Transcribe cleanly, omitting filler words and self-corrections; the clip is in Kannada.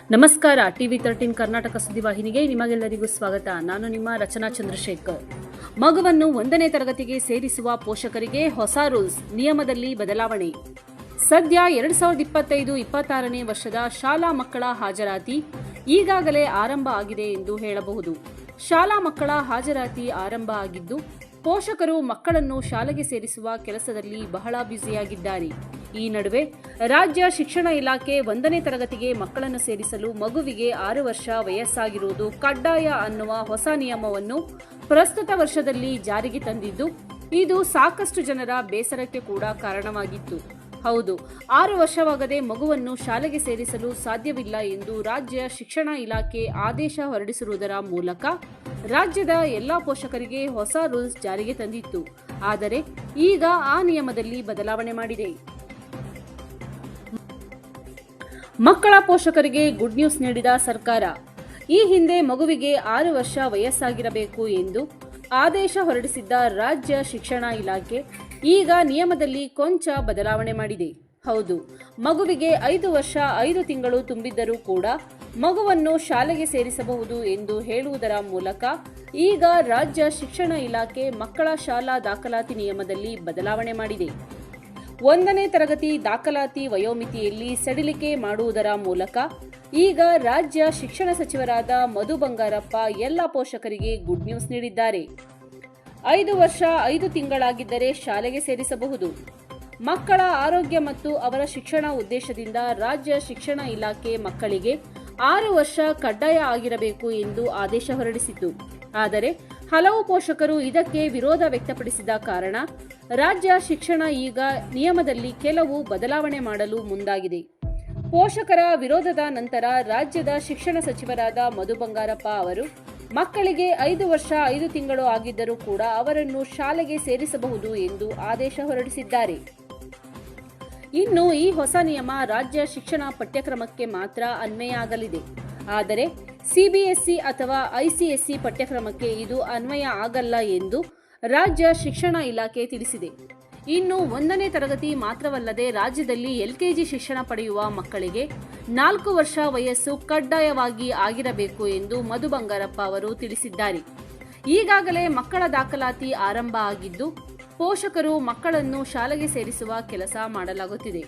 ನಮಸ್ಕಾರ. ಟಿವಿ 13 ಕರ್ನಾಟಕ ಸುದ್ದಿವಾಹಿನಿಗೆ ನಿಮಗೆಲ್ಲರಿಗೂ ಸ್ವಾಗತ. ನಾನು ನಿಮ್ಮ ರಚನಾ ಚಂದ್ರಶೇಖರ್. ಮಗುವನ್ನು 1ನೇ ತರಗತಿಗೆ ಸೇರಿಸುವ ಪೋಷಕರಿಗೆ ಹೊಸ ರೂಲ್ಸ್, ನಿಯಮದಲ್ಲಿ ಬದಲಾವಣೆ. ಸದ್ಯ 2025-26ನೇ ವರ್ಷದ ಶಾಲಾ ಮಕ್ಕಳ ಹಾಜರಾತಿ ಈಗಾಗಲೇ ಆರಂಭ ಆಗಿದೆ ಎಂದು ಹೇಳಬಹುದು. ಶಾಲಾ ಮಕ್ಕಳ ಹಾಜರಾತಿ ಆರಂಭ ಆಗಿದ್ದು, ಪೋಷಕರು ಮಕ್ಕಳನ್ನು ಶಾಲೆಗೆ ಸೇರಿಸುವ ಕೆಲಸದಲ್ಲಿ ಬಹಳ ಬ್ಯುಸಿಯಾಗಿದ್ದಾರೆ. ಈ ನಡುವೆ ರಾಜ್ಯ ಶಿಕ್ಷಣ ಇಲಾಖೆ 1ನೇ ತರಗತಿಗೆ ಮಕ್ಕಳನ್ನು ಸೇರಿಸಲು ಮಗುವಿಗೆ 6 ವರ್ಷ ವಯಸ್ಸಾಗಿರುವುದು ಕಡ್ಡಾಯ ಅನ್ನುವ ಹೊಸ ನಿಯಮವನ್ನು ಪ್ರಸ್ತುತ ವರ್ಷದಲ್ಲಿ ಜಾರಿಗೆ ತಂದಿದ್ದು, ಇದು ಸಾಕಷ್ಟು ಜನರ ಬೇಸರಕ್ಕೆ ಕೂಡ ಕಾರಣವಾಗಿತ್ತು. ಹೌದು, 6 ವರ್ಷವಾಗದೆ ಮಗುವನ್ನು ಶಾಲೆಗೆ ಸೇರಿಸಲು ಸಾಧ್ಯವಿಲ್ಲ ಎಂದು ರಾಜ್ಯ ಶಿಕ್ಷಣ ಇಲಾಖೆ ಆದೇಶ ಹೊರಡಿಸಿರುವುದರ ಮೂಲಕ ರಾಜ್ಯದ ಎಲ್ಲಾ ಪೋಷಕರಿಗೆ ಹೊಸ ರೂಲ್ಸ್ ಜಾರಿಗೆ ತಂದಿತ್ತು. ಆದರೆ ಈಗ ಆ ನಿಯಮದಲ್ಲಿ ಬದಲಾವಣೆ ಮಾಡಿದೆ. ಮಕ್ಕಳ ಪೋಷಕರಿಗೆ ಗುಡ್ ನ್ಯೂಸ್ ನೀಡಿದ ಸರ್ಕಾರ. ಈ ಹಿಂದೆ ಮಗುವಿಗೆ 6 ವರ್ಷ ವಯಸ್ಸಾಗಿರಬೇಕು ಎಂದು ಆದೇಶ ಹೊರಡಿಸಿದ್ದ ರಾಜ್ಯ ಶಿಕ್ಷಣ ಇಲಾಖೆ ಈಗ ನಿಯಮದಲ್ಲಿ ಕೊಂಚ ಬದಲಾವಣೆ ಮಾಡಿದೆ. ಹೌದು, ಮಗುವಿಗೆ 5 ವರ್ಷ 5 ತಿಂಗಳು ತುಂಬಿದ್ದರೂ ಕೂಡ ಮಗುವನ್ನು ಶಾಲೆಗೆ ಸೇರಿಸಬಹುದು ಎಂದು ಹೇಳುವುದರ ಮೂಲಕ ಈಗ ರಾಜ್ಯ ಶಿಕ್ಷಣ ಇಲಾಖೆ ಮಕ್ಕಳ ಶಾಲಾ ದಾಖಲಾತಿ ನಿಯಮದಲ್ಲಿ ಬದಲಾವಣೆ ಮಾಡಿದೆ. 1ನೇ ತರಗತಿ ದಾಖಲಾತಿ ವಯೋಮಿತಿಯಲ್ಲಿ ಸಡಿಲಿಕೆ ಮಾಡುವುದರ ಮೂಲಕ ಈಗ ರಾಜ್ಯ ಶಿಕ್ಷಣ ಸಚಿವರಾದ ಮಧು ಬಂಗಾರಪ್ಪ ಎಲ್ಲ ಪೋಷಕರಿಗೆ ಗುಡ್ ನ್ಯೂಸ್ ನೀಡಿದ್ದಾರೆ. 5 ವರ್ಷ 5 ತಿಂಗಳಾಗಿದ್ದರೆ ಶಾಲೆಗೆ ಸೇರಿಸಬಹುದು. ಮಕ್ಕಳ ಆರೋಗ್ಯ ಮತ್ತು ಅವರ ಶಿಕ್ಷಣ ಉದ್ದೇಶದಿಂದ ರಾಜ್ಯ ಶಿಕ್ಷಣ ಇಲಾಖೆ ಮಕ್ಕಳಿಗೆ 6 ವರ್ಷ ಕಡ್ಡಾಯ ಆಗಿರಬೇಕು ಎಂದು ಆದೇಶ ಹೊರಡಿಸಿತು. ಆದರೆ ಹಲವು ಪೋಷಕರು ಇದಕ್ಕೆ ವಿರೋಧ ವ್ಯಕ್ತಪಡಿಸಿದ ಕಾರಣ ರಾಜ್ಯ ಶಿಕ್ಷಣ ಈಗ ನಿಯಮದಲ್ಲಿ ಕೆಲವು ಬದಲಾವಣೆ ಮಾಡಲು ಮುಂದಾಗಿದೆ. ಪೋಷಕರ ವಿರೋಧದ ನಂತರ ರಾಜ್ಯದ ಶಿಕ್ಷಣ ಸಚಿವರಾದ ಮಧು ಬಂಗಾರಪ್ಪ ಅವರು ಮಕ್ಕಳಿಗೆ 5 ವರ್ಷ 5 ತಿಂಗಳು ಆಗಿದ್ದರೂ ಕೂಡ ಅವರನ್ನು ಶಾಲೆಗೆ ಸೇರಿಸಬಹುದು ಎಂದು ಆದೇಶ ಹೊರಡಿಸಿದ್ದಾರೆ. ಇನ್ನು ಈ ಹೊಸ ನಿಯಮ ರಾಜ್ಯ ಶಿಕ್ಷಣ ಪಠ್ಯಕ್ರಮಕ್ಕೆ ಮಾತ್ರ ಅನ್ವಯ ಆಗಲಿದೆ. ಆದರೆ ಸಿಬಿಎಸ್ಇ ಅಥವಾ ಐಸಿಎಸ್ಇ ಪಠ್ಯಕ್ರಮಕ್ಕೆ ಇದು ಅನ್ವಯ ಆಗಲ್ಲ ಎಂದು ರಾಜ್ಯ ಶಿಕ್ಷಣ ಇಲಾಖೆ ತಿಳಿಸಿದೆ. ಇನ್ನು 1ನೇ ತರಗತಿ ಮಾತ್ರವಲ್ಲದೆ ರಾಜ್ಯದಲ್ಲಿ ಎಲ್ಕೆಜಿ ಶಿಕ್ಷಣ ಪಡೆಯುವ ಮಕ್ಕಳಿಗೆ 4 ವರ್ಷ ವಯಸ್ಸು ಕಡ್ಡಾಯವಾಗಿ ಆಗಿರಬೇಕು ಎಂದು ಮಧು ಬಂಗಾರಪ್ಪ ಅವರು ತಿಳಿಸಿದ್ದಾರೆ. ಈಗಾಗಲೇ ಮಕ್ಕಳ ದಾಖಲಾತಿ ಆರಂಭ ಆಗಿದ್ದು, ಪೋಷಕರು ಮಕ್ಕಳನ್ನು ಶಾಲೆಗೆ ಸೇರಿಸುವ ಕೆಲಸ ಮಾಡಲಾಗುತ್ತಿದೆ.